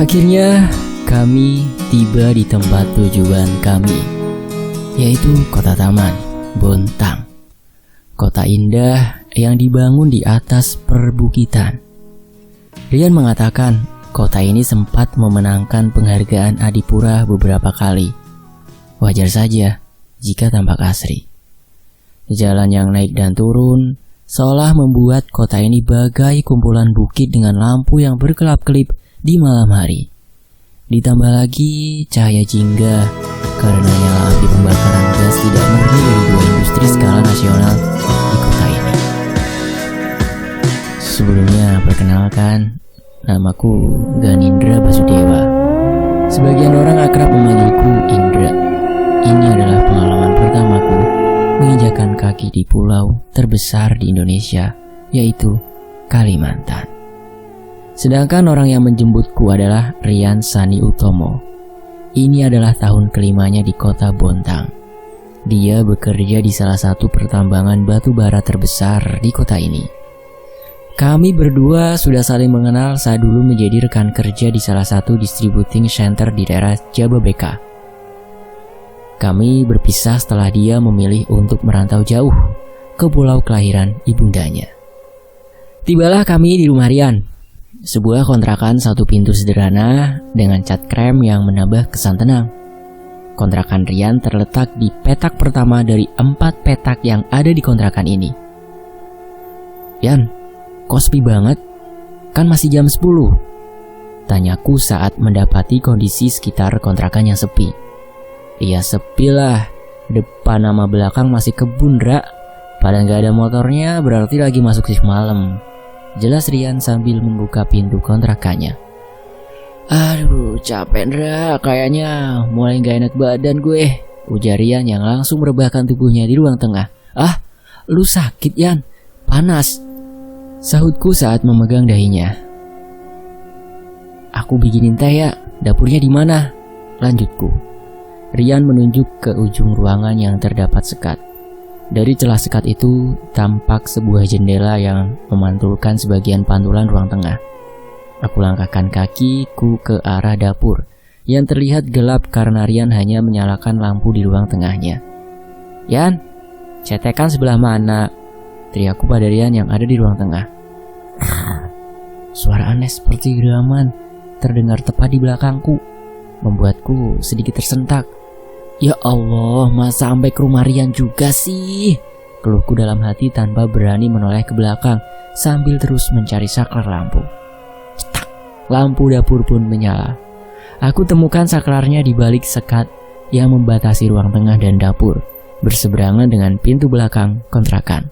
Akhirnya kami tiba di tempat tujuan kami, yaitu Kota Taman, Bontang. Kota indah yang dibangun di atas perbukitan. Rian mengatakan kota ini sempat memenangkan penghargaan Adipura beberapa kali. Wajar saja jika tampak asri. Jalan yang naik dan turun seolah membuat kota ini bagai kumpulan bukit dengan lampu yang berkelap-kelip di malam hari. Ditambah lagi cahaya jingga karena nyala api pembakaran gas tidak murni dari dua industri skala nasional di kota ini. Sebelumnya perkenalkan, namaku Ganindra Basudewa. Sebagian orang akrab memanggilku Indra. Ini adalah pengalaman pertamaku menginjakan kaki di pulau terbesar di Indonesia, yaitu Kalimantan. Sedangkan orang yang menjemputku adalah Rian Sani Utomo. Ini adalah tahun kelimanya di kota Bontang. Dia bekerja di salah satu pertambangan batu bara terbesar di kota ini. Kami berdua sudah saling mengenal saat dulu menjadi rekan kerja di salah satu distributing center di daerah Jababeka. Kami berpisah setelah dia memilih untuk merantau jauh ke pulau kelahiran ibundanya. Tibalah kami di rumah Rian. Sebuah kontrakan satu pintu sederhana dengan cat krem yang menambah kesan tenang. Kontrakan Rian terletak di petak pertama dari 4 petak yang ada di kontrakan ini. Rian, kok sepi banget? Kan masih jam 10. Tanyaku saat mendapati kondisi sekitar kontrakan yang sepi. Iya sepi lah, depan sama belakang masih kebun Ra. Padahal gak ada motornya berarti lagi masuk shift malam. Jelas Rian sambil membuka pintu kontrakannya. Aduh capek Ndra, kayaknya mulai gak enak badan gue, ujar Rian yang langsung merebahkan tubuhnya di ruang tengah. Ah, lu sakit Yan? Panas, sahutku saat memegang dahinya. Aku bikinin teh ya, dapurnya di mana? Lanjutku. Rian menunjuk ke ujung ruangan yang terdapat sekat. Dari celah sekat itu tampak sebuah jendela yang memantulkan sebagian pantulan ruang tengah. Aku langkahkan kakiku ke arah dapur yang terlihat gelap karena Rian hanya menyalakan lampu di ruang tengahnya. Yan, cetekan sebelah mana? Teriakku pada Rian yang ada di ruang tengah. Suara aneh seperti geraman terdengar tepat di belakangku, membuatku sedikit tersentak. Ya Allah, masa sampai ke rumah Rian juga sih? Keluhku dalam hati tanpa berani menoleh ke belakang sambil terus mencari saklar lampu. Cetak, lampu dapur pun menyala. Aku temukan saklarnya di balik sekat yang membatasi ruang tengah dan dapur, berseberangan dengan pintu belakang kontrakan.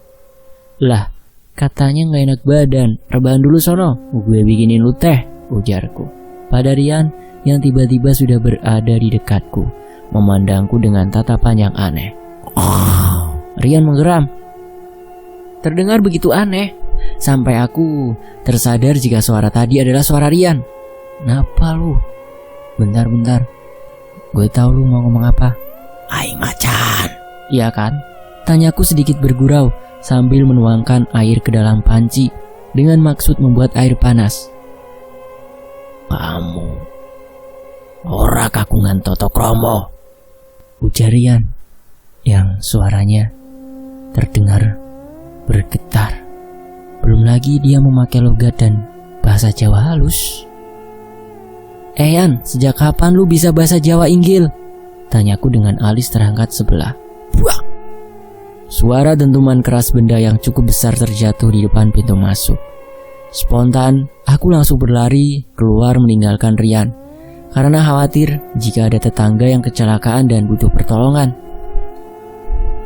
Lah, katanya gak enak badan, rebahan dulu sono, gue bikinin lu teh, ujarku pada Rian yang tiba-tiba sudah berada di dekatku, memandangku dengan tatapan yang aneh. Rian menggeram. Terdengar begitu aneh, sampai aku tersadar jika suara tadi adalah suara Rian. Kenapa lu? Bentar, gue tahu lu mau ngomong apa. Aing macan. Iya kan? Tanyaku sedikit bergurau sambil menuangkan air ke dalam panci dengan maksud membuat air panas. Kamu ora kakungan toto kromo, ujar Rian yang suaranya terdengar bergetar. Belum lagi dia memakai logat dan bahasa Jawa halus. Yan, sejak kapan lu bisa bahasa Jawa Inggil? Tanyaku dengan alis terangkat sebelah. Buak! Suara dentuman keras benda yang cukup besar terjatuh di depan pintu masuk. Spontan, aku langsung berlari keluar meninggalkan Rian karena khawatir jika ada tetangga yang kecelakaan dan butuh pertolongan.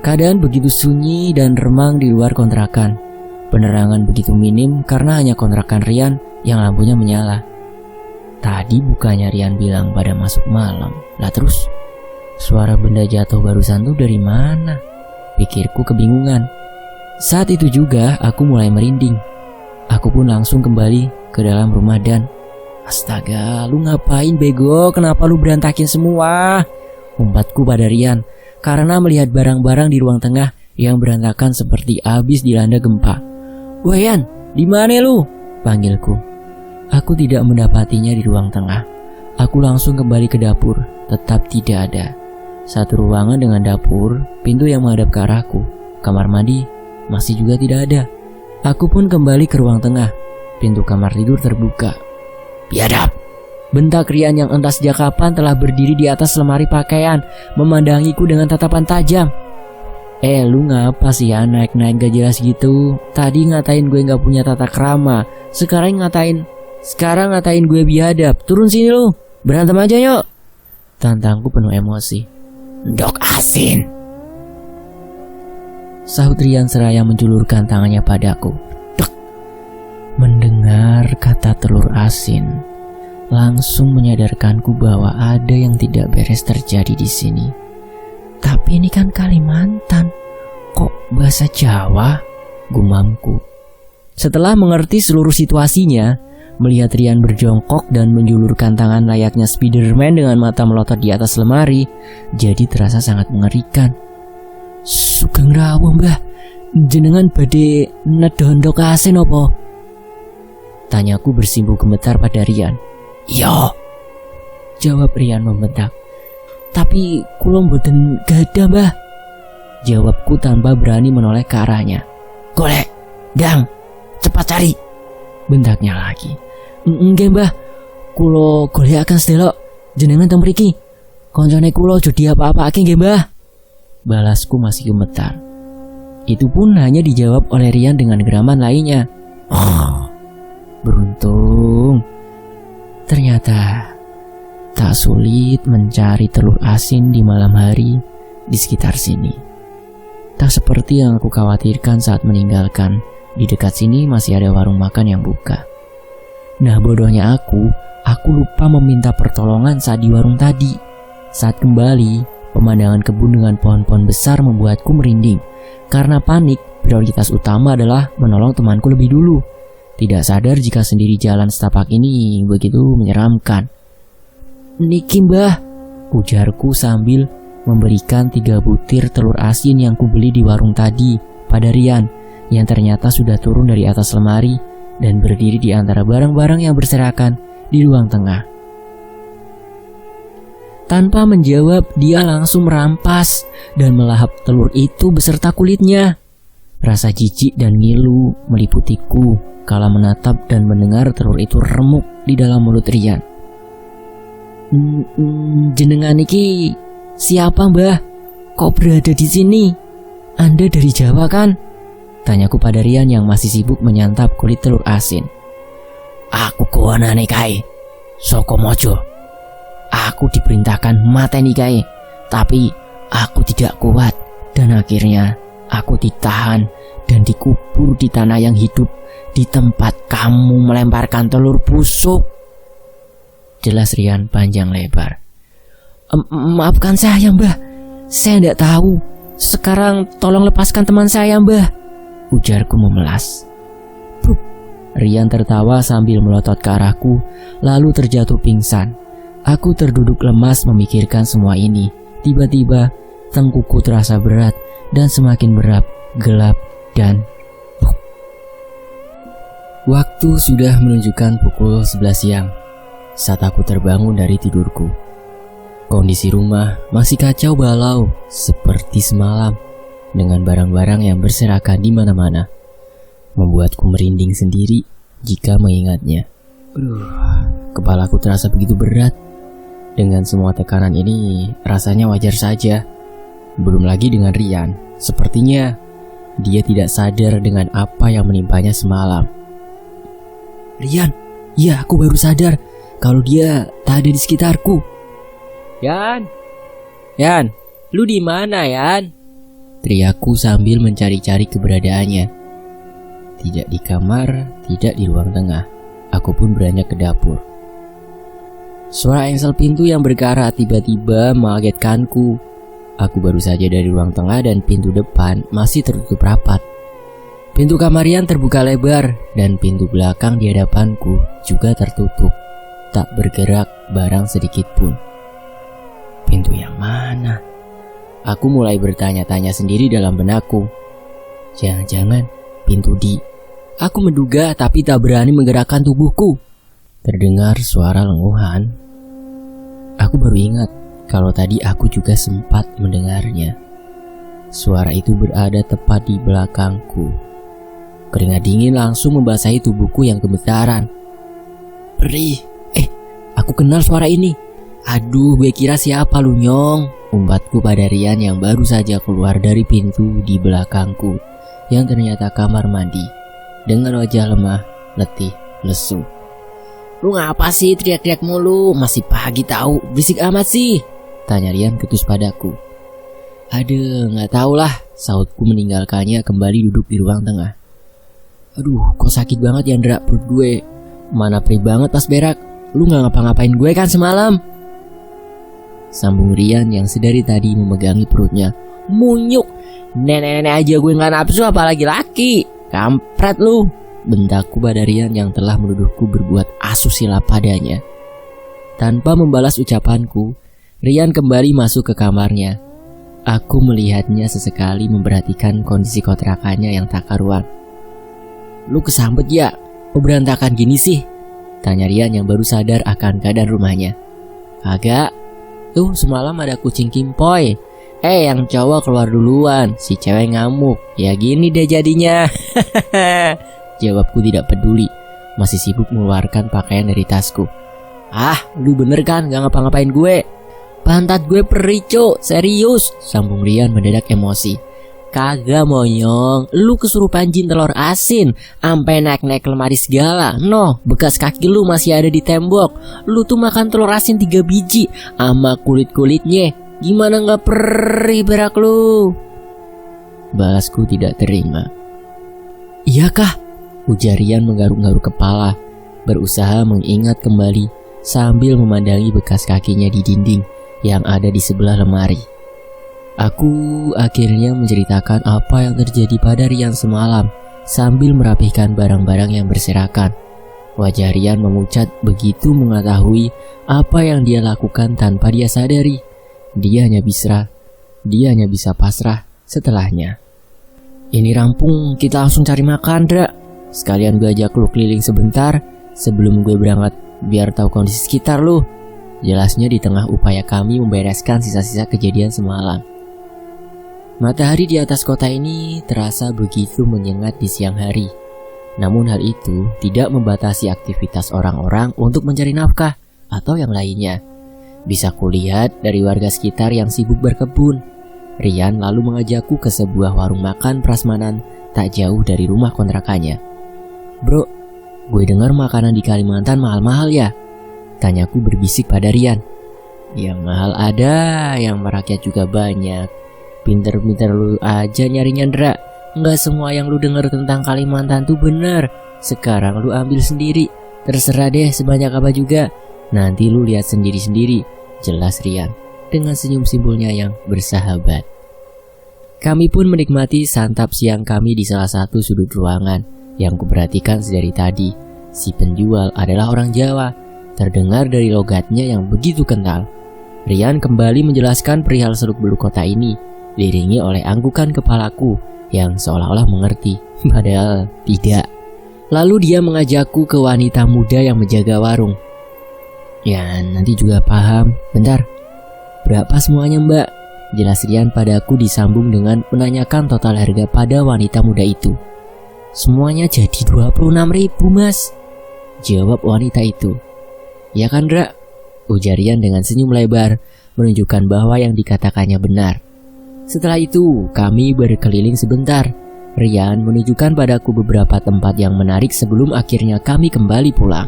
Keadaan begitu sunyi dan remang di luar kontrakan. Penerangan begitu minim karena hanya kontrakan Rian yang lampunya menyala. Tadi bukannya Rian bilang pada masuk malam. Lah terus, suara benda jatuh barusan tuh dari mana? Pikirku kebingungan. Saat itu juga aku mulai merinding. Aku pun langsung kembali ke dalam rumah dan astaga, lu ngapain bego? Kenapa lu berantakin semua? Umpatku pada Rian karena melihat barang-barang di ruang tengah yang berantakan seperti habis dilanda gempa. Wah Yan, di mana lu? Panggilku. Aku tidak mendapatinya di ruang tengah. Aku langsung kembali ke dapur, tetap tidak ada. Satu ruangan dengan dapur, pintu yang menghadap ke arahku. Kamar mandi masih juga tidak ada. Aku pun kembali ke ruang tengah. Pintu kamar tidur terbuka. "Biadab!" bentak Rian yang entah sejak kapan telah berdiri di atas lemari pakaian, memandangiku dengan tatapan tajam. Lu ngapa sih ya naik-naik gak jelas gitu? Tadi ngatain gue gak punya tata krama, sekarang ngatain gue biadab. Turun sini lu, berantem aja yuk. Tantangku penuh emosi. "Dok asin," sahut Rian seraya menjulurkan tangannya padaku. Dek. Mendengar kata telur asin, langsung menyadarkanku bahwa ada yang tidak beres terjadi di sini. Tapi ini kan Kalimantan, kok bahasa Jawa? Gumamku. Setelah mengerti seluruh situasinya, melihat Rian berjongkok dan menjulurkan tangan layaknya Spiderman dengan mata melotot di atas lemari, jadi terasa sangat mengerikan. "Sugeng rawuh mbah, jenengan badhe nedondok asin opo?" tanyaku bersimpu gemetar pada Rian. "Yo," jawab Rian membentak. "Tapi kula mboten gadah mbah," jawabku tanpa berani menoleh ke arahnya. "Golek, Dang, cepat cari," bentaknya lagi. "Nggih mbah, kula golekaken sedelok, jenengan teng mriki. Koncone kula jodi apa-apake nggih mbah," balasku masih gemetar. Itu pun hanya dijawab oleh Rian dengan geraman lainnya. Beruntung. Ternyata tak sulit mencari telur asin di malam hari di sekitar sini. Tak seperti yang aku khawatirkan saat meninggalkan, di dekat sini masih ada warung makan yang buka. Nah bodohnya aku lupa meminta pertolongan saat di warung tadi. Saat kembali, pemandangan kebun dengan pohon-pohon besar membuatku merinding. Karena panik, prioritas utama adalah menolong temanku lebih dulu. Tidak sadar jika sendiri jalan setapak ini begitu menyeramkan. "Niki mbah," ujarku sambil memberikan 3 butir telur asin yang kubeli di warung tadi pada Rian, yang ternyata sudah turun dari atas lemari dan berdiri di antara barang-barang yang berserakan di ruang tengah. Tanpa menjawab, dia langsung merampas dan melahap telur itu beserta kulitnya. Rasa jijik dan ngilu meliputiku kala menatap dan mendengar telur itu remuk di dalam mulut Rian. "Jenengan iki siapa mbah? Kok berada di sini? Anda dari Jawa kan?" tanyaku pada Rian yang masih sibuk menyantap kulit telur asin. "Aku kawanane kae, saka Mojo. Aku diperintahkan mateni kae, tapi aku tidak kuat dan akhirnya aku ditahan dan dikubur di tanah yang hidup di tempat kamu melemparkan telur busuk," jelas Rian panjang lebar. Maafkan saya mbah, saya tidak tahu. Sekarang tolong lepaskan teman saya mbah," ujarku memelas. Brup. Rian tertawa sambil melotot ke arahku, lalu terjatuh pingsan. Aku terduduk lemas memikirkan semua ini. Tiba-tiba tengkukku terasa berat dan semakin berat, gelap dan waktu sudah menunjukkan pukul 11 siang saat aku terbangun dari tidurku. Kondisi rumah masih kacau balau seperti semalam dengan barang-barang yang berserakan di mana-mana, membuatku merinding sendiri jika mengingatnya. Kepalaku terasa begitu berat. Dengan semua tekanan ini rasanya wajar saja. Belum lagi dengan Rian, sepertinya dia tidak sadar dengan apa yang menimpanya semalam. "Rian, ya aku baru sadar kalau dia tak ada di sekitarku." Yan, lu di mana Yan?" teriakku sambil mencari-cari keberadaannya. Tidak di kamar, tidak di ruang tengah. Aku pun beranjak ke dapur. Suara engsel pintu yang berkarat tiba-tiba mengagetkanku. Aku baru saja dari ruang tengah dan pintu depan masih tertutup rapat. Pintu kamar Rian terbuka lebar dan pintu belakang di hadapanku juga tertutup. Tak bergerak barang sedikit pun. Pintu yang mana? Aku mulai bertanya-tanya sendiri dalam benakku. Jangan-jangan pintu di... Aku menduga tapi tak berani menggerakkan tubuhku. Terdengar suara lenguhan. Aku baru ingat kalau tadi aku juga sempat mendengarnya. Suara itu berada tepat di belakangku. Keringat dingin langsung membasahi tubuhku yang gemetaran. Perih, aku kenal suara ini. Aduh, gue kira siapa lu, Nyong? Umbatku pada Rian yang baru saja keluar dari pintu di belakangku, yang ternyata kamar mandi, dengan wajah lemah, letih, lesu. Lu ngapa sih teriak-teriak mulu? Masih pagi tahu, berisik amat sih, tanya Rian ketus padaku. Aduh, gak tau lah, sautku meninggalkannya kembali duduk di ruang tengah. Aduh, kok sakit banget ya Ndra perut gue. Mana perih banget pas berak. Lu gak ngapa-ngapain gue kan semalam? Sambung Rian yang sedari tadi memegangi perutnya. Munyuk, nenek-nenek aja gue gak nafsu apalagi laki. Kampret lu, bentakku pada Rian yang telah menuduhku berbuat asusila padanya. Tanpa membalas ucapanku, Rian kembali masuk ke kamarnya. Aku melihatnya sesekali memperhatikan kondisi kontrakannya yang tak karuan. Lu kesambet ya? Kok berantakan gini sih? Tanya Rian yang baru sadar akan keadaan rumahnya. Kagak. Tuh semalam ada kucing kimpoy. Yang cowok keluar duluan, si cewek ngamuk. Ya gini deh jadinya. Jawabku tidak peduli, masih sibuk mengeluarkan pakaian dari tasku. Lu bener kan gak ngapa-ngapain gue? Pantat gue perih cok, serius, sambung Rian mendadak emosi. Kagak monyong, lu kesurupan jin telur asin, ampe naik-naik lemari segala. Noh, bekas kaki lu masih ada di tembok. Lu tuh makan telur asin 3 biji ama kulit-kulitnya. Gimana gak perih berak lu? Balasku tidak terima. Iya kah? Ujar Rian menggaruk-garuk kepala, berusaha mengingat kembali sambil memandangi bekas kakinya di dinding yang ada di sebelah lemari. Aku akhirnya menceritakan apa yang terjadi pada Rian semalam sambil merapihkan barang-barang yang berserakan. Wajah Rian memucat begitu mengetahui apa yang dia lakukan tanpa dia sadari. Dia hanya bisa pasrah setelahnya. Ini rampung, kita langsung cari makan, Dra. Sekalian gue ajak lu keliling sebentar sebelum gue berangkat biar tahu kondisi sekitar lu. Jelasnya di tengah upaya kami membereskan sisa-sisa kejadian semalam. Matahari di atas kota ini terasa begitu menyengat di siang hari. Namun hal itu tidak membatasi aktivitas orang-orang untuk mencari nafkah atau yang lainnya. Bisa kulihat dari warga sekitar yang sibuk berkebun. Rian lalu mengajakku ke sebuah warung makan prasmanan tak jauh dari rumah kontrakannya. Bro, gue dengar makanan di Kalimantan mahal-mahal ya? Tanyaku berbisik pada Rian. Yang mahal ada, yang merakyat juga banyak. Pinter-pinter lu aja nyarinya Ndra. Nggak semua yang lu denger tentang Kalimantan tuh bener. Sekarang lu ambil sendiri. Terserah deh sebanyak apa juga. Nanti lu lihat sendiri-sendiri, jelas Rian dengan senyum simpulnya yang bersahabat. Kami pun menikmati santap siang kami di salah satu sudut ruangan. Yang kuperhatikan sedari tadi, si penjual adalah orang Jawa. Terdengar dari logatnya yang begitu kental. Rian kembali menjelaskan perihal seluk-beluk kota ini, diiringi oleh anggukan kepalaku yang seolah-olah mengerti, padahal tidak. Lalu dia mengajakku ke wanita muda yang menjaga warung. Ya nanti juga paham. Bentar, berapa semuanya mbak? Jelas Rian padaku disambung dengan menanyakan total harga pada wanita muda itu. Semuanya jadi 26.000 mas, jawab wanita itu. Ya kan Dra? Ujar Rian dengan senyum lebar, menunjukkan bahwa yang dikatakannya benar. Setelah itu, kami berkeliling sebentar. Rian menunjukkan padaku beberapa tempat yang menarik sebelum akhirnya kami kembali pulang.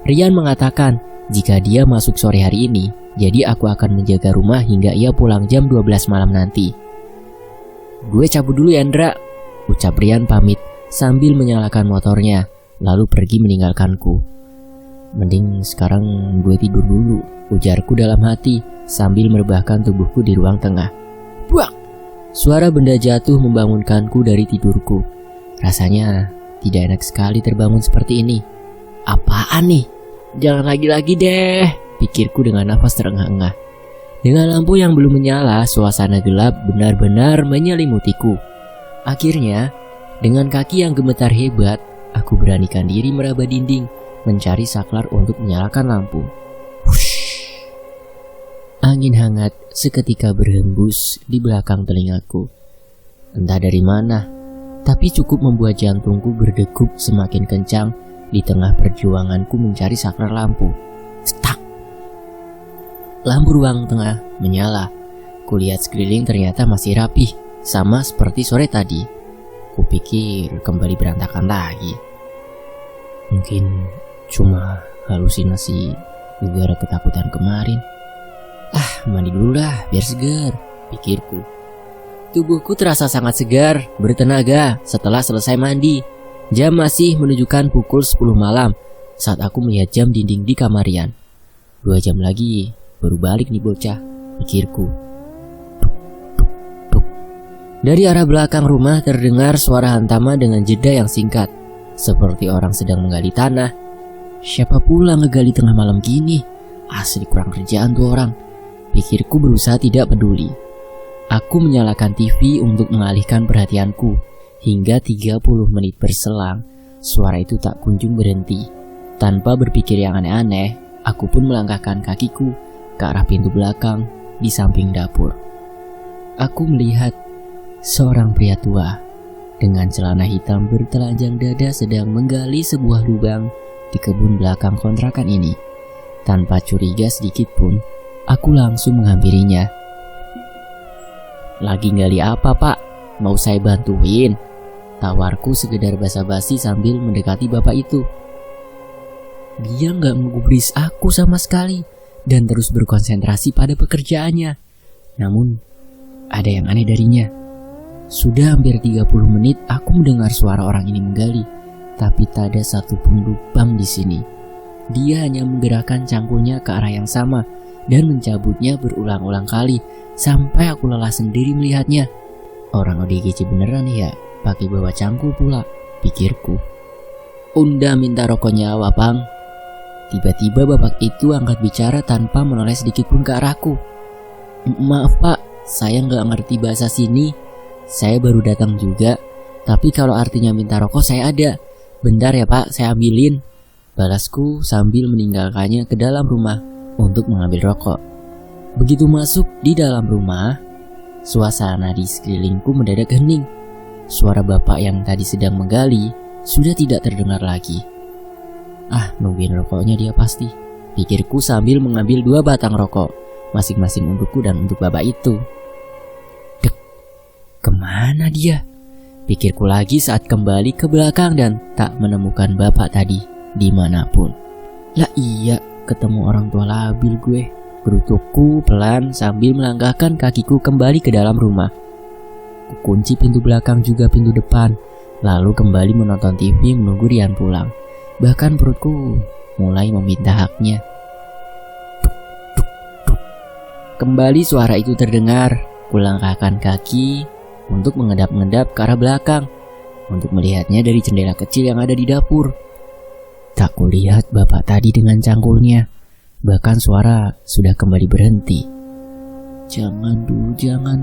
Rian mengatakan jika dia masuk sore hari ini, jadi aku akan menjaga rumah hingga ia pulang jam 12 malam nanti. Gue cabut dulu ya Ndra, ucap Rian pamit sambil menyalakan motornya, lalu pergi meninggalkanku. Mending sekarang gue tidur dulu, ujarku dalam hati sambil merebahkan tubuhku di ruang tengah. Buak! Suara benda jatuh membangunkanku dari tidurku. Rasanya tidak enak sekali terbangun seperti ini. Apaan nih? Jangan lagi-lagi deh, pikirku dengan nafas terengah-engah. Dengan lampu yang belum menyala, suasana gelap benar-benar menyelimutiku. Akhirnya, dengan kaki yang gemetar hebat, aku beranikan diri meraba dinding, mencari saklar untuk menyalakan lampu. Hush. Angin hangat seketika berhembus di belakang telingaku. Entah dari mana, tapi cukup membuat jantungku berdegup semakin kencang di tengah perjuanganku mencari saklar lampu. Stak! Lampu ruang tengah menyala. Kulihat sekeliling ternyata masih rapih, sama seperti sore tadi. Kupikir kembali berantakan lagi. Mungkin cuma halusinasi gara ketakutan kemarin. Mandi dulu lah biar segar, pikirku. Tubuhku terasa sangat segar, bertenaga setelah selesai mandi. Jam masih menunjukkan pukul 10 malam saat aku melihat jam dinding di kamarian. 2 jam lagi baru balik nih bocah, pikirku. Tuk. Dari arah belakang rumah terdengar suara hantaman dengan jeda yang singkat, seperti orang sedang menggali tanah. Siapa pula ngegali tengah malam gini? Asli kurang kerjaan tuh orang, pikirku berusaha tidak peduli. Aku menyalakan TV untuk mengalihkan perhatianku. Hingga 30 menit berselang, suara itu tak kunjung berhenti. Tanpa berpikir yang aneh-aneh, aku pun melangkahkan kakiku ke arah pintu belakang di samping dapur. Aku melihat seorang pria tua dengan celana hitam bertelanjang dada sedang menggali sebuah lubang di kebun belakang kontrakan ini. Tanpa curiga sedikit pun, aku langsung menghampirinya. "Lagi gali apa, Pak? Mau saya bantuin?" Tawarku sekedar basa-basi sambil mendekati bapak itu. Dia gak menggubris aku sama sekali dan terus berkonsentrasi pada pekerjaannya. Namun, ada yang aneh darinya. Sudah hampir 30 menit aku mendengar suara orang ini menggali, tapi tak ada satupun lubang di sini. Dia hanya menggerakkan cangkulnya ke arah yang sama dan mencabutnya berulang-ulang kali sampai aku lelah sendiri melihatnya. Orang ODGJ beneran ya, pakai bawa cangkul pula, pikirku. "Unda minta rokoknya awak, Bang." Tiba-tiba bapak itu angkat bicara tanpa menoleh sedikit pun ke arahku. "Maaf Pak, saya nggak ngerti bahasa sini. Saya baru datang juga. Tapi kalau artinya minta rokok saya ada. Bentar ya Pak, saya ambilin," balasku sambil meninggalkannya ke dalam rumah untuk mengambil rokok. Begitu masuk di dalam rumah, suasana di sekelilingku mendadak hening. Suara bapak yang tadi sedang menggali sudah tidak terdengar lagi. Nungguin rokoknya dia pasti, pikirku sambil mengambil 2 batang rokok, masing-masing untukku dan untuk bapak itu. Dek, kemana dia? Pikirku lagi saat kembali ke belakang dan tak menemukan bapak tadi dimanapun. Lah iya, ketemu orang tua labil gue. Gerutukku pelan sambil melangkahkan kakiku kembali ke dalam rumah. Kukunci pintu belakang juga pintu depan, lalu kembali menonton TV menunggu Rian pulang. Bahkan perutku mulai meminta haknya. Duk. Kembali suara itu terdengar. Kulangkahkan kaki untuk mengendap-endap ke arah belakang untuk melihatnya dari jendela kecil yang ada di dapur. Tak kulihat bapak tadi dengan cangkulnya. Bahkan suara sudah kembali berhenti. Jangan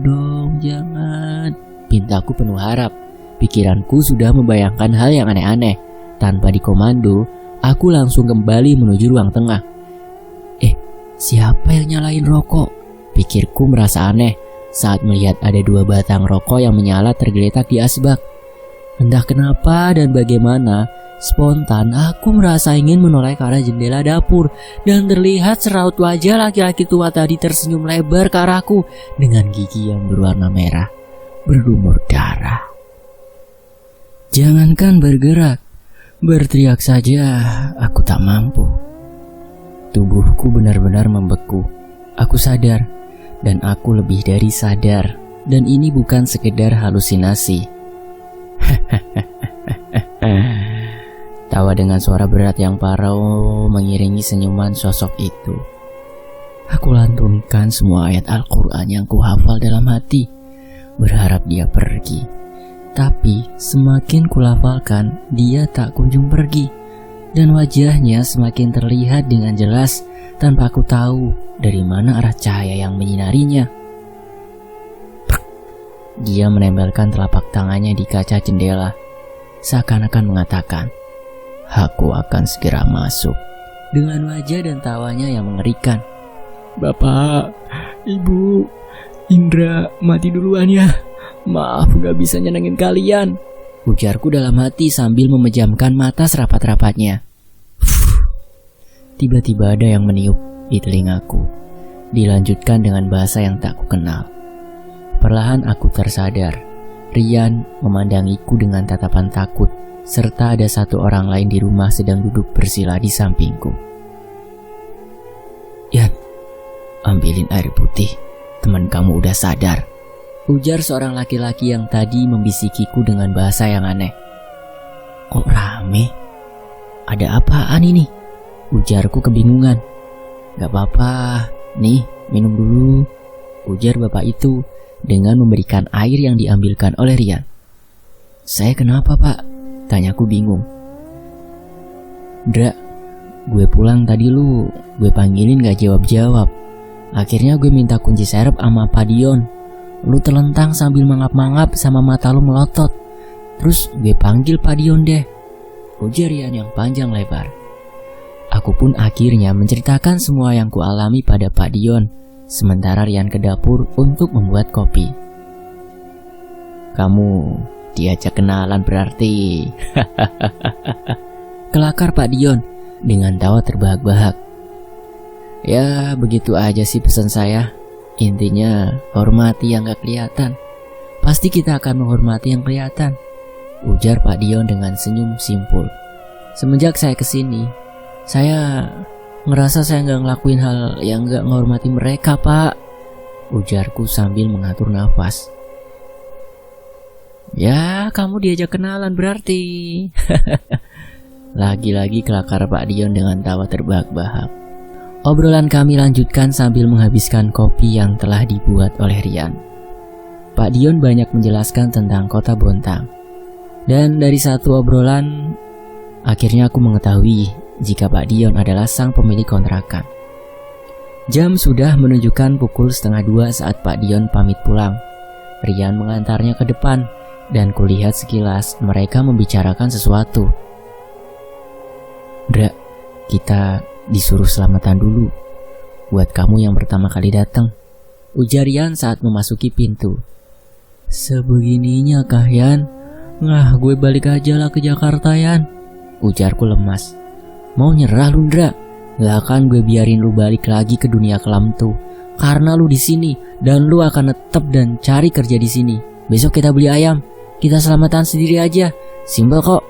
dong, jangan. Pintaku penuh harap. Pikiranku sudah membayangkan hal yang aneh-aneh. Tanpa dikomando, aku langsung kembali menuju ruang tengah. Siapa yang nyalain rokok? Pikirku merasa aneh saat melihat ada 2 batang rokok yang menyala tergeletak di asbak. Entah kenapa dan bagaimana, spontan aku merasa ingin menoleh ke arah jendela dapur dan terlihat seraut wajah laki-laki tua tadi tersenyum lebar ke arahku dengan gigi yang berwarna merah, berlumur darah. Jangankan bergerak, berteriak saja aku tak mampu. Tubuhku benar-benar membeku. Aku sadar, dan aku lebih dari sadar, dan ini bukan sekedar halusinasi. Tawa dengan suara berat yang parau mengiringi senyuman sosok itu. Aku lantunkan semua ayat Al-Quran yang kuhafal dalam hati, berharap dia pergi. Tapi semakin kulafalkan, dia tak kunjung pergi. Dan wajahnya semakin terlihat dengan jelas tanpa aku tahu dari mana arah cahaya yang menyinarinya. Dia menempelkan telapak tangannya di kaca jendela, seakan-akan mengatakan, "Aku akan segera masuk," dengan wajah dan tawanya yang mengerikan. "Bapak, Ibu, Indra mati duluan ya. Maaf gak bisa nyenengin kalian, ujarku dalam hati sambil memejamkan mata serapat-rapatnya. Tiba-tiba ada yang meniup di telingaku. Dilanjutkan dengan bahasa yang tak kukenal. Perlahan aku tersadar. Rian memandangiku dengan tatapan takut, serta ada satu orang lain di rumah sedang duduk bersila di sampingku. Yan, ambilin air putih, teman kamu udah sadar, ujar seorang laki-laki yang tadi membisikiku dengan bahasa yang aneh. Kok rame? Ada apaan ini? Ujarku kebingungan. Gak apa-apa, nih minum dulu, ujar bapak itu dengan memberikan air yang diambilkan oleh Rian. Saya kenapa pak? Tanyaku bingung. Dra, gue pulang tadi lu gue panggilin gak jawab-jawab. Akhirnya gue minta kunci serep sama Pak Dion. Lu terlentang sambil mangap-mangap sama mata lu melotot. Terus gue panggil Pak Dion deh, ujar Rian yang panjang lebar. Aku pun akhirnya menceritakan semua yang kualami pada Pak Dion, sementara Rian ke dapur untuk membuat kopi. Kamu diajak kenalan berarti. Kelakar Pak Dion dengan tawa terbahak-bahak. Ya begitu aja sih pesan saya. Intinya hormati yang gak kelihatan. Pasti kita akan menghormati yang kelihatan, ujar Pak Dion dengan senyum simpul. Semenjak saya kesini, saya ngerasa saya gak ngelakuin hal yang gak menghormati mereka pak, ujarku sambil mengatur nafas. Ya kamu diajak kenalan berarti. Lagi-lagi kelakar Pak Dion dengan tawa terbahak-bahak. Obrolan kami lanjutkan sambil menghabiskan kopi yang telah dibuat oleh Rian. Pak Dion banyak menjelaskan tentang kota Bontang. Dan dari satu obrolan, akhirnya aku mengetahui jika Pak Dion adalah sang pemilik kontrakan. Jam sudah menunjukkan pukul 1:30 saat Pak Dion pamit pulang. Rian mengantarnya ke depan dan kulihat sekilas mereka membicarakan sesuatu. Dra, kita disuruh selamatan dulu buat kamu yang pertama kali datang, ujar Rian saat memasuki pintu. Sebegininya kah Yan? Ngah gue balik aja lah ke Jakarta Yan, ujarku lemas. Mau nyerah lu Ndra? Gak akan gue biarin lu balik lagi ke dunia kelam tuh. Karena lu di sini dan lu akan tetap dan cari kerja di sini. Besok kita beli ayam, kita selamatan sendiri aja. Simpel kok,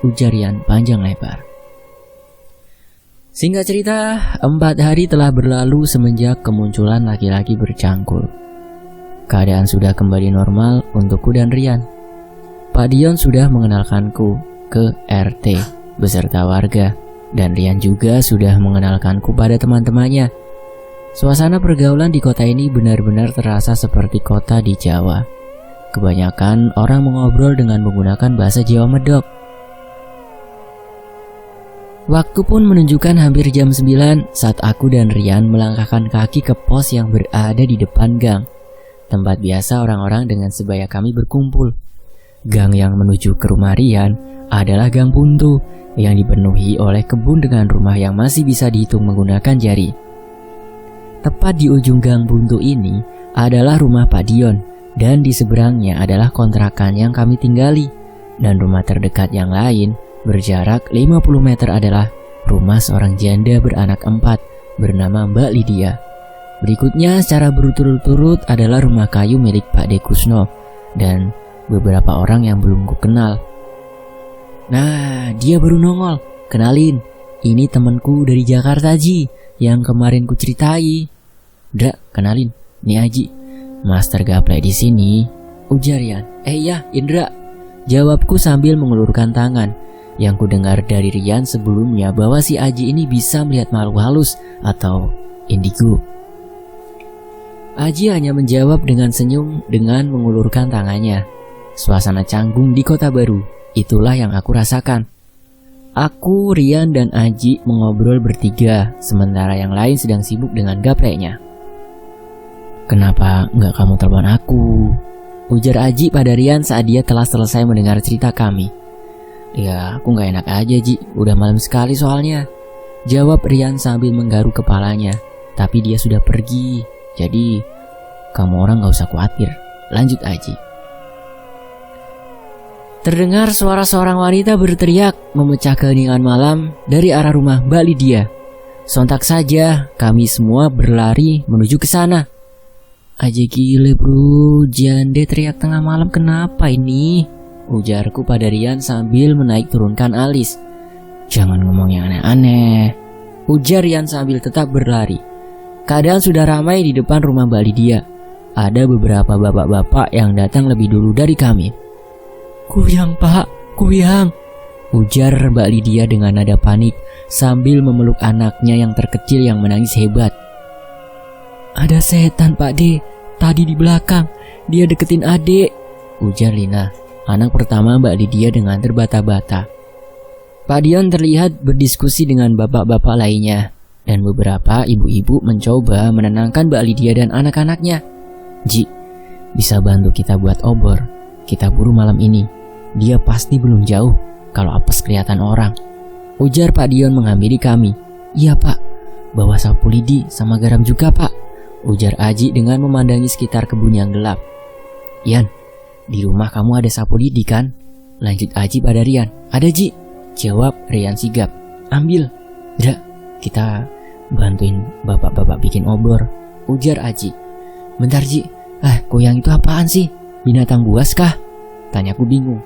ujar Rian panjang lebar. Singkat cerita, 4 hari telah berlalu semenjak kemunculan laki-laki bercangkul. Keadaan sudah kembali normal untukku dan Rian. Pak Dion sudah mengenalkanku ke RT beserta warga, dan Rian juga sudah mengenalkanku pada teman-temannya. Suasana pergaulan di kota ini benar-benar terasa seperti kota di Jawa. Kebanyakan orang mengobrol dengan menggunakan bahasa Jawa medok. Waktu pun menunjukkan hampir jam 9 saat aku dan Rian melangkahkan kaki ke pos yang berada di depan gang, tempat biasa orang-orang dengan sebaya kami berkumpul. Gang yang menuju ke rumah Rian adalah gang buntu yang dipenuhi oleh kebun dengan rumah yang masih bisa dihitung menggunakan jari. Tepat di ujung gang buntu ini adalah rumah Pak Dion, dan di seberangnya adalah kontrakan yang kami tinggali, dan rumah terdekat yang lain berjarak 50 meter adalah rumah seorang janda beranak 4 bernama Mbak Lydia. Berikutnya secara berturut-turut adalah rumah kayu milik Pak De Kusno dan beberapa orang yang belum ku kenal. Nah, dia baru nongol. Kenalin, ini temanku dari Jakarta Ji, yang kemarin ku ceritai. Dra, kenalin, ini Aji, master gaplek di sini, ujar Rian. Ya, Indra, jawabku sambil mengulurkan tangan. Yang ku dengar dari Rian sebelumnya bahwa si Aji ini bisa melihat makhluk halus atau indigo. Aji hanya menjawab dengan senyum dengan mengulurkan tangannya. Suasana canggung di kota baru, itulah yang aku rasakan. Aku, Rian, dan Aji mengobrol bertiga, sementara yang lain sedang sibuk dengan gapleknya. Kenapa nggak kamu telepon aku? Ujar Aji pada Rian saat dia telah selesai mendengar cerita kami. Ya, aku gak enak aja Ji, udah malam sekali soalnya, jawab Rian sambil menggaruk kepalanya. Tapi dia sudah pergi. Jadi kamu orang gak usah khawatir. Lanjut Aji. Terdengar suara seorang wanita berteriak memecah keheningan malam dari arah rumah Mbak Lydia. Sontak saja kami semua berlari menuju ke sana. Aji gile bro, jande teriak tengah malam kenapa ini? Ujarku pada Rian sambil menaik turunkan alis. Jangan ngomong yang aneh-aneh, ujar Rian sambil tetap berlari. Keadaan sudah ramai di depan rumah Mbak Lydia. Ada beberapa bapak-bapak yang datang lebih dulu dari kami. Kuyang pak, kuyang, ujar Mbak Lydia dengan nada panik sambil memeluk anaknya yang terkecil yang menangis hebat. Ada setan Pak D, tadi di belakang, dia deketin adek, ujar Lina, anak pertama Mbak Lydia dengan terbata-bata. Pak Dion terlihat berdiskusi dengan bapak-bapak lainnya, dan beberapa ibu-ibu mencoba menenangkan Mbak Lydia dan anak-anaknya. Ji, bisa bantu kita buat obor, kita buru malam ini. Dia pasti belum jauh kalau apes kelihatan orang, ujar Pak Dion menghampiri kami. Iya pak, bawa sapu lidi sama garam juga pak, ujar Aji dengan memandangi sekitar kebun yang gelap. Yan, di rumah kamu ada sapu lidi kan? Lanjut Aji pada Rian. Ada Ji, jawab Rian sigap. Ambil. Dah, kita bantuin bapak-bapak bikin obor, ujar Aji. Bentar Ji, kuyang itu apaan sih? Binatang buas kah? Tanyaku bingung.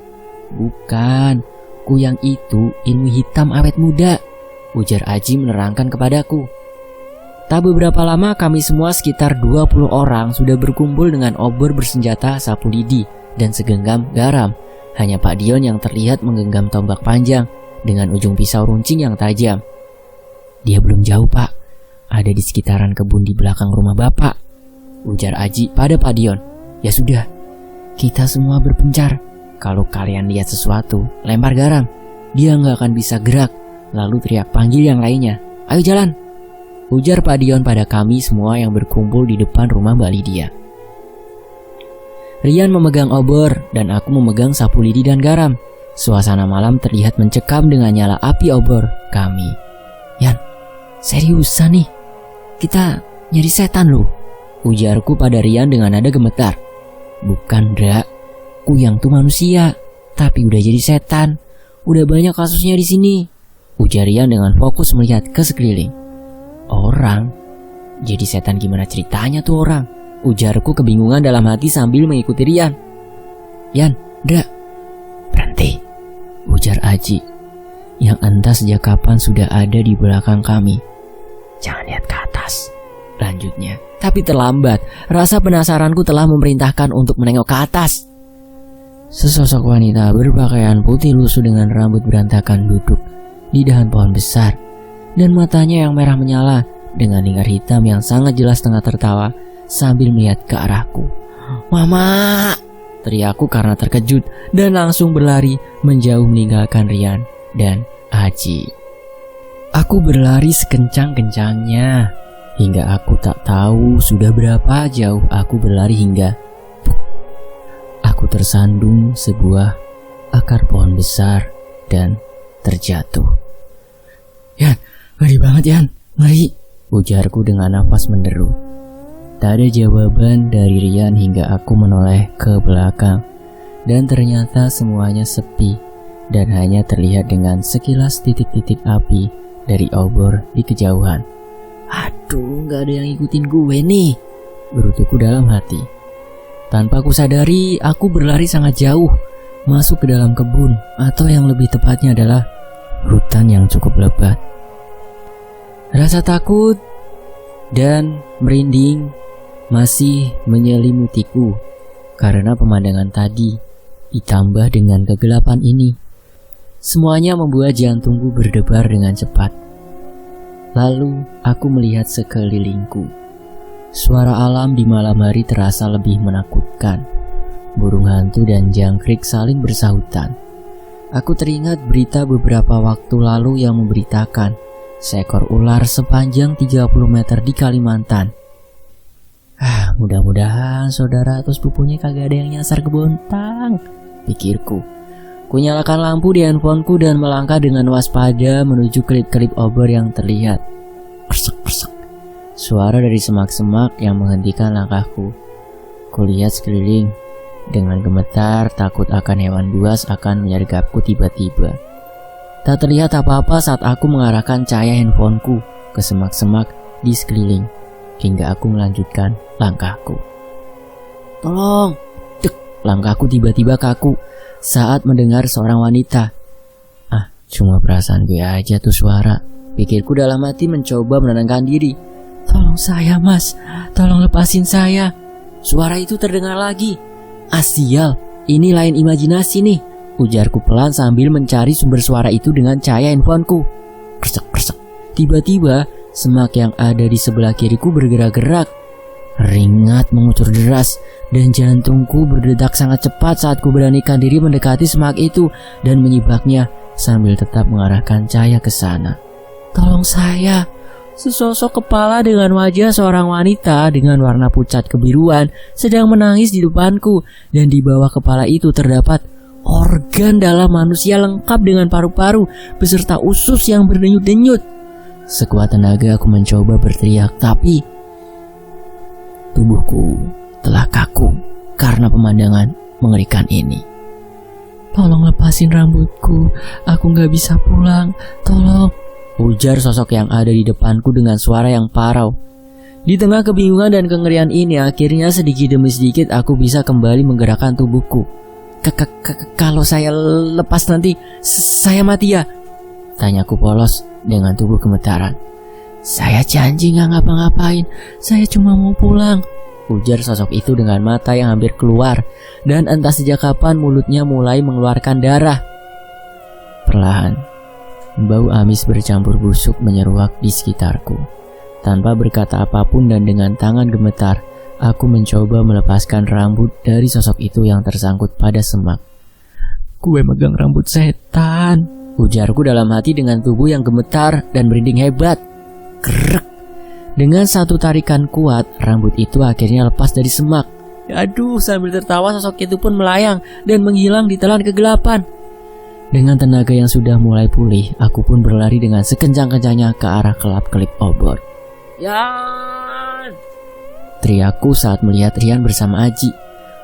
Bukan, kuyang itu ilmu hitam awet muda, ujar Aji menerangkan kepadaku. Tak beberapa lama kami semua sekitar 20 orang sudah berkumpul dengan obor bersenjata sapu lidi dan segenggam garam. Hanya Pak Dion yang terlihat menggenggam tombak panjang dengan ujung pisau runcing yang tajam. Dia belum jauh pak, ada di sekitaran kebun di belakang rumah bapak, ujar Aji pada Pak Dion. Ya sudah, kita semua berpencar. Kalau kalian lihat sesuatu, lempar garam. Dia nggak akan bisa gerak. Lalu teriak panggil yang lainnya. Ayo jalan, ujar Pak Dion pada kami semua yang berkumpul di depan rumah Mbak Lydia. Rian memegang obor dan aku memegang sapu lidi dan garam. Suasana malam terlihat mencekam dengan nyala api obor kami. Yan, seriusan nih, kita nyari setan loh, ujarku pada Rian dengan nada gemetar. Bukan Dra, kuyang tuh manusia, tapi udah jadi setan. Udah banyak kasusnya di sini, ujar Rian dengan fokus melihat ke sekeliling. Orang? Jadi setan gimana ceritanya tuh orang? Ujarku kebingungan dalam hati sambil mengikuti Rian. Yan, Dra, berhenti, ujar Aji, yang entah sejak kapan sudah ada di belakang kami. Jangan lihat ke atas, lanjutnya. Tapi terlambat, rasa penasaranku telah memerintahkan untuk menengok ke atas. Sesosok wanita berpakaian putih lusuh dengan rambut berantakan duduk di dahan pohon besar, dan matanya yang merah menyala dengan lingkar hitam yang sangat jelas tengah tertawa sambil melihat ke arahku. Mama! Teriakku karena terkejut dan langsung berlari menjauh meninggalkan Rian dan Aji. Aku berlari sekencang-kencangnya hingga aku tak tahu sudah berapa jauh aku berlari hingga aku tersandung sebuah akar pohon besar dan terjatuh. Yan, ngeri banget Yan, ngeri, ujarku dengan nafas menderu. Tak ada jawaban dari Rian hingga aku menoleh ke belakang, dan ternyata semuanya sepi dan hanya terlihat dengan sekilas titik-titik api dari obor di kejauhan. Aduh, gak ada yang ngikutin gue nih, gerutuku dalam hati. Tanpa ku sadari, aku berlari sangat jauh, masuk ke dalam kebun, atau yang lebih tepatnya adalah hutan yang cukup lebat. Rasa takut dan merinding masih menyelimutiku karena pemandangan tadi ditambah dengan kegelapan ini. Semuanya membuat jantungku berdebar dengan cepat. Lalu aku melihat sekelilingku. Suara alam di malam hari terasa lebih menakutkan. Burung hantu dan jangkrik saling bersahutan. Aku teringat berita beberapa waktu lalu yang memberitakan seekor ular sepanjang 30 meter di Kalimantan. Mudah-mudahan saudara atau sepupunya kagak ada yang nyasar ke Bontang, pikirku. Kunyalakan lampu di handphoneku dan melangkah dengan waspada menuju kelip-kelip obor yang terlihat. Persek-persek. suara dari semak-semak yang menghentikan langkahku. Kulihat sekeliling dengan gemetar, takut akan hewan buas akan menyergapku tiba-tiba. Tak terlihat apa-apa saat aku mengarahkan cahaya handphoneku ke semak-semak di sekeliling, hingga aku melanjutkan langkahku. Tolong! Dek, langkahku tiba-tiba kaku saat mendengar seorang wanita. Cuma perasaan gue aja tuh suara. Pikirku dalam hati mencoba menenangkan diri. Tolong saya mas, tolong lepasin saya. Suara itu terdengar lagi. Sial, ini lain imajinasi nih, ujarku pelan sambil mencari sumber suara itu dengan cahaya handphoneku. Kresek-kresek. Tiba-tiba semak yang ada di sebelah kiriku bergerak-gerak. Ringat mengucur deras dan jantungku berdetak sangat cepat saat ku beranikan diri mendekati semak itu dan menyibaknya sambil tetap mengarahkan cahaya ke sana. Tolong saya. Sesosok kepala dengan wajah seorang wanita dengan warna pucat kebiruan sedang menangis di depanku, dan di bawah kepala itu terdapat organ dalam manusia lengkap dengan paru-paru beserta usus yang berdenyut-denyut. Sekuat tenaga aku mencoba berteriak, tapi tubuhku telah kaku karena pemandangan mengerikan ini. Tolong lepasin rambutku, aku gak bisa pulang, tolong, ujar sosok yang ada di depanku dengan suara yang parau. Di tengah kebingungan dan kengerian ini, akhirnya sedikit demi sedikit aku bisa kembali menggerakkan tubuhku. Kalau saya lepas nanti saya mati ya? Tanyaku polos dengan tubuh gemetaran. Saya janji gak ngapa-ngapain, saya cuma mau pulang, ujar sosok itu dengan mata yang hampir keluar, dan entah sejak kapan mulutnya mulai mengeluarkan darah. Perlahan, bau amis bercampur busuk menyeruak di sekitarku. Tanpa berkata apapun dan dengan tangan gemetar, aku mencoba melepaskan rambut dari sosok itu yang tersangkut pada semak. Gue megang rambut setan, ujarku dalam hati dengan tubuh yang gemetar dan merinding hebat. Krek. Dengan satu tarikan kuat, rambut itu akhirnya lepas dari semak. Aduh, sambil tertawa sosok itu pun melayang dan menghilang di telan kegelapan. Dengan tenaga yang sudah mulai pulih, aku pun berlari dengan sekencang-kencangnya ke arah kelap-kelip obor. Yan! Teriakku saat melihat Rian bersama Aji.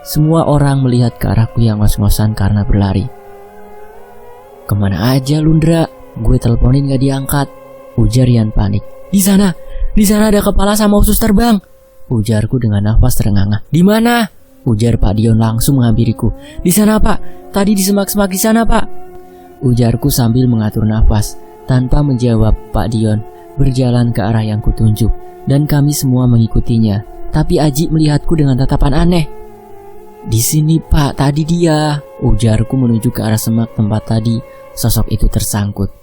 Semua orang melihat ke arahku yang ngos-ngosan karena berlari. Kemana aja Lundra? Gue teleponin gak diangkat, ujar Rian panik. Di sana ada kepala sama usus terbang, ujarku dengan nafas terengah-engah. Di mana? Ujar Pak Dion langsung menghampiriku. Di sana Pak, tadi di semak-semak di sana Pak, ujarku sambil mengatur nafas. Tanpa menjawab, Pak Dion berjalan ke arah yang kutunjuk dan kami semua mengikutinya. Tapi Aji melihatku dengan tatapan aneh. Di sini Pak, tadi dia, ujarku menuju ke arah semak tempat tadi sosok itu tersangkut.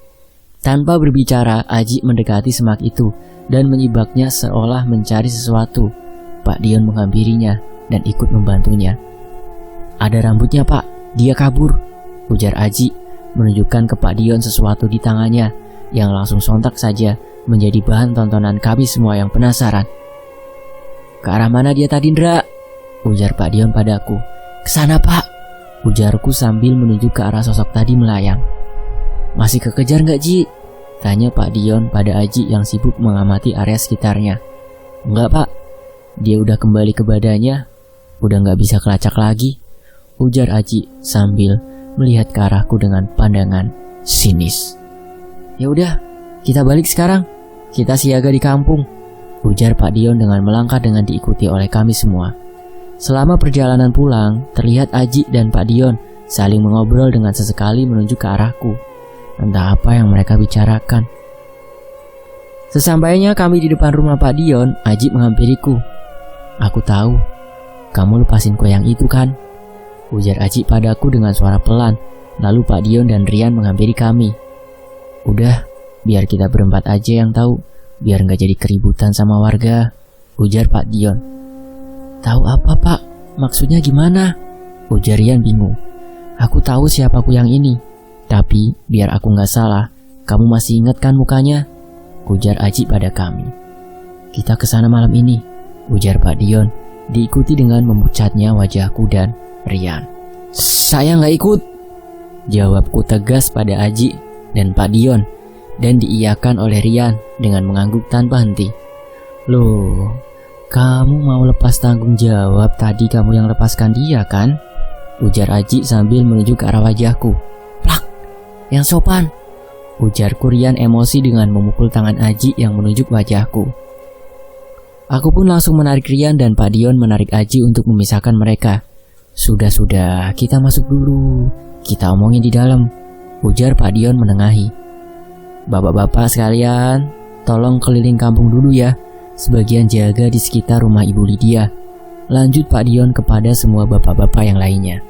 Tanpa berbicara, Aji mendekati semak itu dan menyibaknya seolah mencari sesuatu. Pak Dion menghampirinya dan ikut membantunya. Ada rambutnya Pak, dia kabur, ujar Aji menunjukkan ke Pak Dion sesuatu di tangannya yang langsung sontak saja menjadi bahan tontonan kami semua yang penasaran. Ke arah mana dia tadi Ndra? Ujar Pak Dion padaku. Kesana Pak, ujarku sambil menuju ke arah sosok tadi melayang. Masih kekejar gak Ji? Tanya Pak Dion pada Aji yang sibuk mengamati area sekitarnya. Enggak Pak, dia udah kembali ke badannya, udah gak bisa kelacak lagi, ujar Aji sambil melihat ke arahku dengan pandangan sinis. Ya udah, kita balik sekarang, kita siaga di kampung, ujar Pak Dion dengan melangkah dengan diikuti oleh kami semua. Selama perjalanan pulang, terlihat Aji dan Pak Dion saling mengobrol dengan sesekali menuju ke arahku. Entah apa yang mereka bicarakan. Sesampainya kami di depan rumah Pak Dion, Aji menghampiriku. Aku tahu, kamu lepasin kue yang itu kan? Ujar Aji padaku dengan suara pelan. Lalu Pak Dion dan Rian menghampiri kami. Udah, biar kita berempat aja yang tahu, biar gak jadi keributan sama warga, ujar Pak Dion. Tahu apa Pak? Maksudnya gimana? Ujar Rian bingung. Aku tahu siapaku yang ini. Tapi biar aku gak salah, kamu masih ingat kan mukanya? Ujar Aji pada kami. Kita kesana malam ini, ujar Pak Dion, diikuti dengan memucatnya wajahku dan Rian. Saya gak ikut, jawabku tegas pada Aji dan Pak Dion, dan diiyakan oleh Rian dengan mengangguk tanpa henti. Loh, kamu mau lepas tanggung jawab, tadi kamu yang lepaskan dia kan? Ujar Aji sambil menuju ke arah wajahku. Plak, yang sopan, ujarku Rian emosi dengan memukul tangan Aji yang menunjuk wajahku. Aku pun langsung menarik Rian dan Pak Dion menarik Aji untuk memisahkan mereka. Sudah, kita masuk dulu. Kita omongin di dalam, ujar Pak Dion menengahi. Bapak-bapak sekalian, tolong keliling kampung dulu ya. Sebagian jaga di sekitar rumah Ibu Lydia. Lanjut Pak Dion kepada semua bapak-bapak yang lainnya.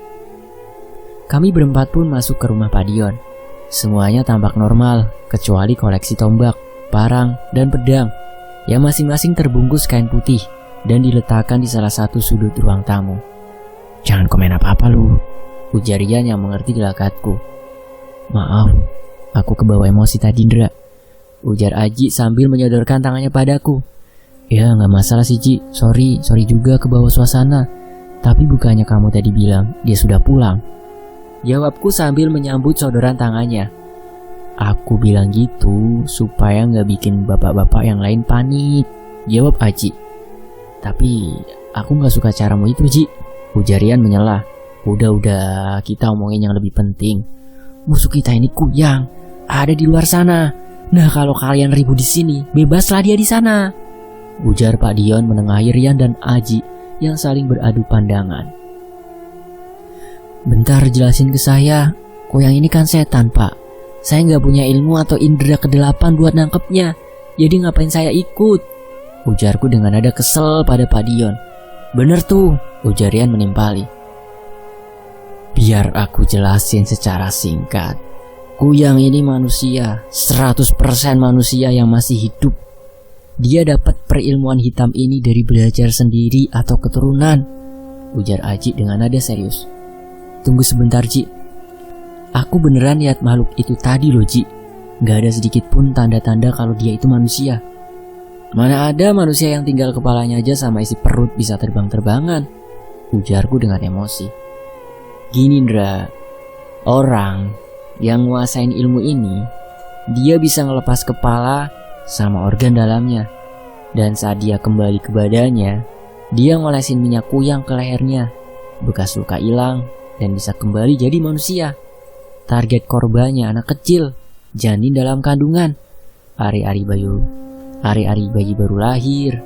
Kami berempat pun masuk ke rumah Pak Dion. Semuanya tampak normal, kecuali koleksi tombak, parang, dan pedang yang masing-masing terbungkus kain putih dan diletakkan di salah satu sudut ruang tamu. Jangan komen apa-apa lu, ujar Rian yang mengerti gelagatku. Maaf, aku kebawa emosi tadi Indra, ujar Aji sambil menyodorkan tangannya padaku. Ya gak masalah sih Ji, sorry juga kebawa suasana. Tapi bukannya kamu tadi bilang dia sudah pulang? Jawabku sambil menyambut sodoran tangannya. Aku bilang gitu supaya gak bikin bapak-bapak yang lain panik, jawab Aji. Tapi aku gak suka caramu itu Ji, ujar Rian menyela. Udah, kita omongin yang lebih penting. Musuh kita ini Kuyang, ada di luar sana. Nah kalau kalian ribut di sini, bebaslah dia di sana, ujar Pak Dion menengahi Rian dan Aji yang saling beradu pandangan. Bentar jelasin ke saya, Kuyang ini kan setan Pak. Saya nggak punya ilmu atau indera kedelapan buat nangkepnya, jadi ngapain saya ikut, ujarku dengan nada kesel pada Pak Dion. Bener tuh, ujar Rian menimpali. Biar aku jelasin secara singkat. Kuyang ini manusia, 100% manusia yang masih hidup. Dia dapat perilmuan hitam ini dari belajar sendiri atau keturunan, ujar Aji dengan nada serius. Tunggu sebentar Ji, aku beneran lihat makhluk itu tadi loh Ji. Gak ada sedikit pun tanda-tanda kalau dia itu manusia. Mana ada manusia yang tinggal kepalanya aja sama isi perut bisa terbang-terbangan, ujarku dengan emosi. Gini Indra, orang yang nguasain ilmu ini, dia bisa ngelepas kepala sama organ dalamnya. Dan saat dia kembali ke badannya, dia ngolesin minyak kuyang ke lehernya. Bekas luka hilang dan bisa kembali jadi manusia. Target korbannya anak kecil, janin dalam kandungan, ari-ari bayi baru lahir,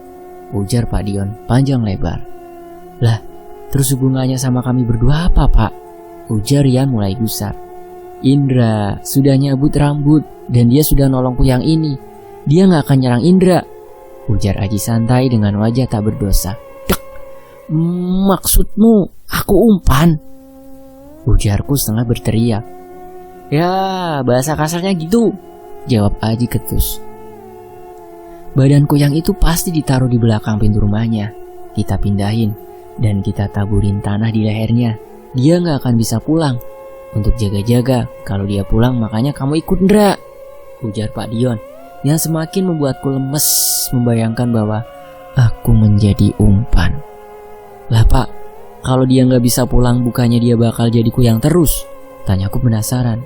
ujar Pak Dion panjang lebar. Lah, terus hubungannya sama kami berdua apa Pak? Ujar Rian mulai gusar. Indra sudah nyabut rambut dan dia sudah nolong Kuyang ini. Dia gak akan nyerang Indra, ujar Aji santai dengan wajah tak berdosa. Dek, maksudmu aku umpan? Ujarku setengah berteriak. Ya, bahasa kasarnya gitu, jawab Aji ketus. Badan Kuyang itu pasti ditaruh di belakang pintu rumahnya. Kita pindahin dan kita taburin tanah di lehernya. Dia gak akan bisa pulang. Untuk jaga-jaga, kalau dia pulang makanya kamu ikut Indra, ujar Pak Dion yang semakin membuatku lemes membayangkan bahwa aku menjadi umpan. Lah Pak, kalau dia gak bisa pulang bukannya dia bakal jadi Kuyang terus? Tanyaku penasaran.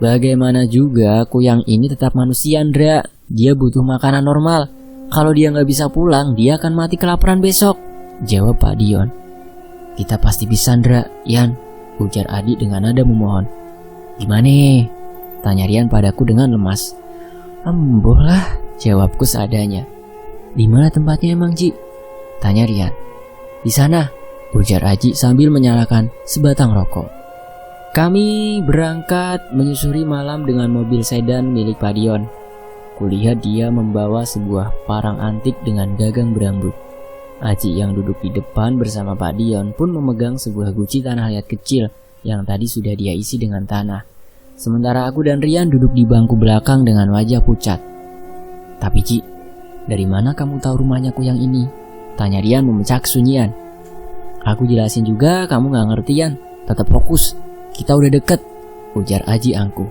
Bagaimana juga Kuyang ini tetap manusia Indra. Dia butuh makanan normal. Kalau dia gak bisa pulang, dia akan mati kelaparan besok, jawab Pak Dion. Kita pasti bisa Indra, Yan, ujar Adi dengan nada memohon. Gimana? Tanya Rian padaku dengan lemas. Amboh lah, jawabku seadanya. Di mana tempatnya emang Ji? Tanya Rian. Di sana, ujar Aji sambil menyalakan sebatang rokok. Kami berangkat menyusuri malam dengan mobil sedan milik Pak Dion. Kulihat dia membawa sebuah parang antik dengan gagang berambut. Aji yang duduk di depan bersama Pak Dion pun memegang sebuah guci tanah liat kecil yang tadi sudah dia isi dengan tanah. Sementara aku dan Rian duduk di bangku belakang dengan wajah pucat. Tapi Ji, dari mana kamu tahu rumahnya Kuyang ini? Tanya Rian memecah kesunyian. Aku jelasin juga, kamu gak ngertian. Tetap fokus, kita udah deket, ujar Aji angku.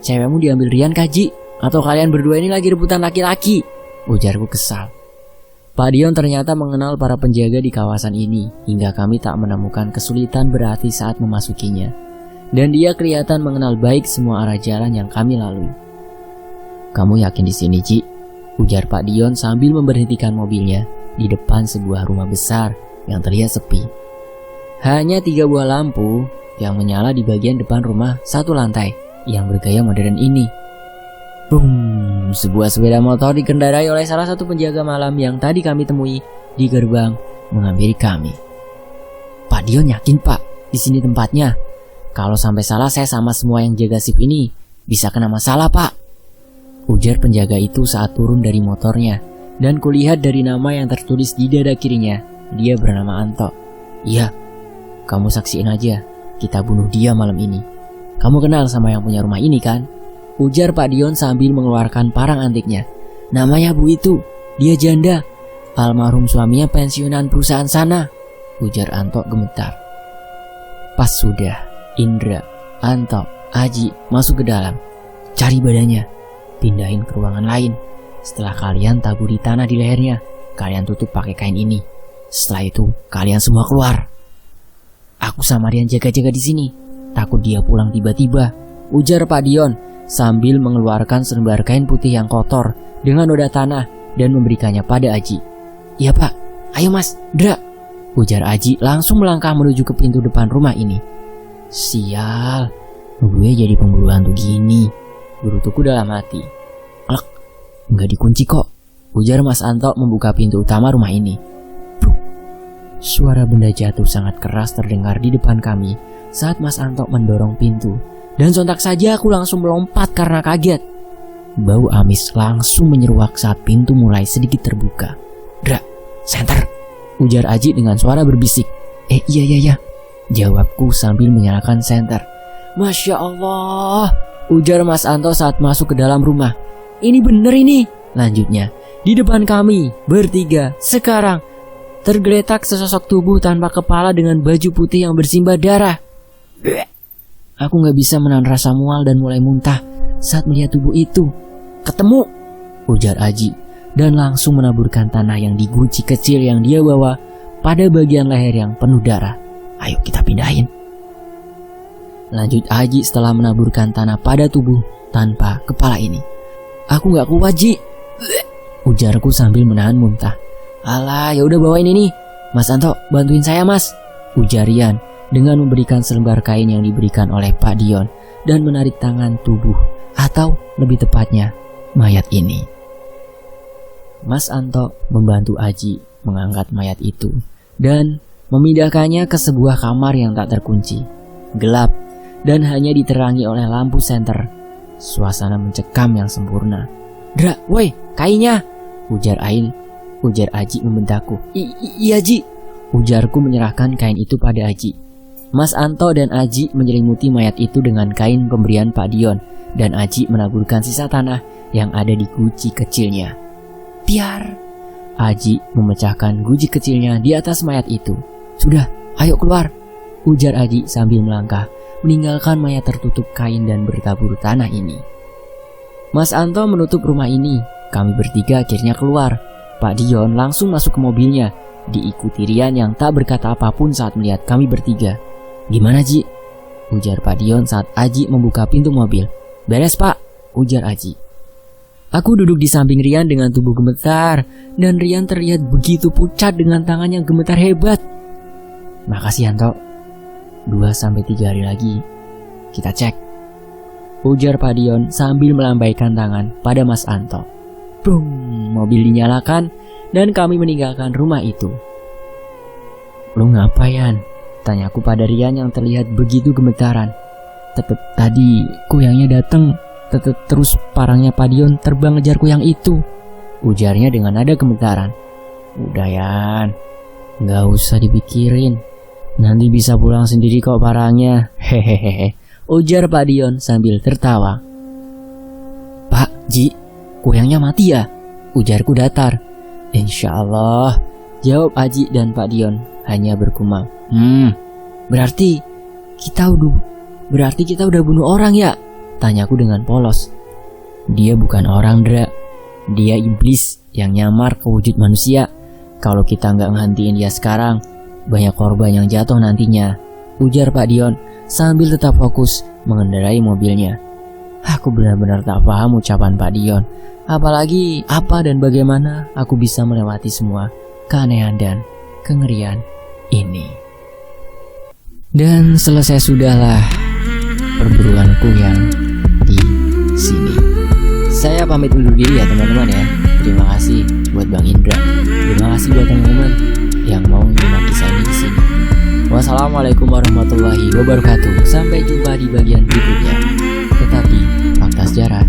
Cewekmu diambil Rian kah Ji? Atau kalian berdua ini lagi rebutan laki-laki? Ujarku kesal. Pak Dion ternyata mengenal para penjaga di kawasan ini hingga kami tak menemukan kesulitan berarti saat memasukinya. Dan dia kelihatan mengenal baik semua arah jalan yang kami lalui. Kamu yakin di sini, Ji? ujar Pak Dion sambil memberhentikan mobilnya di depan sebuah rumah besar yang terlihat sepi. Hanya 3 buah lampu yang menyala di bagian depan rumah 1 lantai yang bergaya modern ini. Boom, sebuah sepeda motor dikendarai oleh salah satu penjaga malam yang tadi kami temui di gerbang menghampiri kami. Pak Dion yakin Pak, di sini tempatnya. Kalau sampai salah saya sama semua yang jaga shift ini bisa kena masalah Pak, ujar penjaga itu saat turun dari motornya. Dan kulihat dari nama yang tertulis di dada kirinya, dia bernama Anto. Iya, kamu saksiin aja, kita bunuh dia malam ini. Kamu kenal sama yang punya rumah ini kan? Ujar Pak Dion sambil mengeluarkan parang antiknya. Namanya Bu itu, dia janda. Almarhum suaminya pensiunan perusahaan sana, ujar Anto gemetar. Pas sudah, Indra, Anto, Aji masuk ke dalam. Cari badannya, pindahin ke ruangan lain. Setelah kalian taburi tanah di lehernya, kalian tutup pakai kain ini. Setelah itu, kalian semua keluar. Aku sama Rian jaga-jaga di sini, takut dia pulang tiba-tiba, ujar Pak Dion sambil mengeluarkan selembar kain putih yang kotor dengan noda tanah dan memberikannya pada Aji. Iya Pak, ayo Mas, Dra, ujar Aji langsung melangkah menuju ke pintu depan rumah ini. Sial, gue jadi pemburu hantu gini, gerutuku dalam hati. Klek, nggak dikunci kok, ujar Mas Anto membuka pintu utama rumah ini. Bruk. Suara benda jatuh sangat keras terdengar di depan kami saat Mas Anto mendorong pintu. Dan sontak saja aku langsung melompat karena kaget. Bau amis langsung menyeruak saat pintu mulai sedikit terbuka. Dra, senter, ujar Aji dengan suara berbisik. Iya, jawabku sambil menyalakan senter. Masya Allah, ujar Mas Anto saat masuk ke dalam rumah. Ini bener ini. Lanjutnya, di depan kami bertiga sekarang tergeletak sesosok tubuh tanpa kepala dengan baju putih yang bersimbah darah. Aku gak bisa menahan rasa mual dan mulai muntah saat melihat tubuh itu. Ketemu, ujar Aji dan langsung menaburkan tanah yang diguci kecil yang dia bawa pada bagian leher yang penuh darah. Ayo kita pindahin, lanjut Aji setelah menaburkan tanah pada tubuh tanpa kepala ini. Aku gak kuat Ji, ujarku sambil menahan muntah. Alah, ya udah bawain ini. Mas Anto, bantuin saya Mas, ujar Rian dengan memberikan selembar kain yang diberikan oleh Pak Dion dan menarik tangan tubuh, atau lebih tepatnya mayat ini. Mas Anto membantu Aji mengangkat mayat itu dan memindahkannya ke sebuah kamar yang tak terkunci, gelap dan hanya diterangi oleh lampu senter. Suasana mencekam yang sempurna. Dra, woi, kainnya, ujar Aji membentakku. Iya Ji, ujarku menyerahkan kain itu pada Aji. Mas Anto dan Aji menyelimuti mayat itu dengan kain pemberian Pak Dion dan Aji menaburkan sisa tanah yang ada di guci kecilnya. Biar Aji memecahkan guci kecilnya di atas mayat itu. Sudah, ayo keluar, ujar Aji sambil melangkah meninggalkan mayat tertutup kain dan bertabur tanah ini. Mas Anto menutup rumah ini. Kami bertiga akhirnya keluar. Pak Dion langsung masuk ke mobilnya, diikuti Rian yang tak berkata apapun saat melihat kami bertiga. Gimana Ji? Ujar Pak Dion saat Aji membuka pintu mobil. Beres Pak, ujar Aji. Aku duduk di samping Rian dengan tubuh gemetar, dan Rian terlihat begitu pucat dengan tangan yang gemetar hebat. Makasih Anto, 2-3 hari lagi kita cek, ujar Pak Dion sambil melambaikan tangan pada Mas Anto. Boom, mobil dinyalakan dan kami meninggalkan rumah itu. Lu ngapain? Tanyaku pada Rian yang terlihat begitu gemetaran. Tadi kuyangnya datang, terus parangnya Pak Dion terbang ngejar kuyang itu, ujarnya dengan nada gemetaran. Udah Yan, gak usah dipikirin, nanti bisa pulang sendiri kok parangnya. Hehehe, ujar Pak Dion sambil tertawa. Pak, Ji, kuyangnya mati ya? Ujarku datar. Insya Allah, jawab Aji dan Pak Dion hanya bergumam. Berarti kita udah bunuh orang ya? Tanyaku dengan polos. Dia bukan orang, Dra. Dia iblis yang nyamar ke wujud manusia. Kalau kita nggak ngehentiin dia sekarang, banyak korban yang jatuh nantinya, ujar Pak Dion sambil tetap fokus mengendarai mobilnya. Aku benar-benar tak paham ucapan Pak Dion Apalagi apa dan bagaimana aku bisa melewati semua keanehan dan kengerian ini. Dan selesai sudahlah perburuanku yang di sini. Saya pamit undur diri ya teman-teman ya. Terima kasih buat Bang Indra. Terima kasih buat teman-teman yang mau menyimak kisah ini di sini. Wassalamualaikum warahmatullahi wabarakatuh. Sampai jumpa di bagian berikutnya. Tetapi fakta sejarah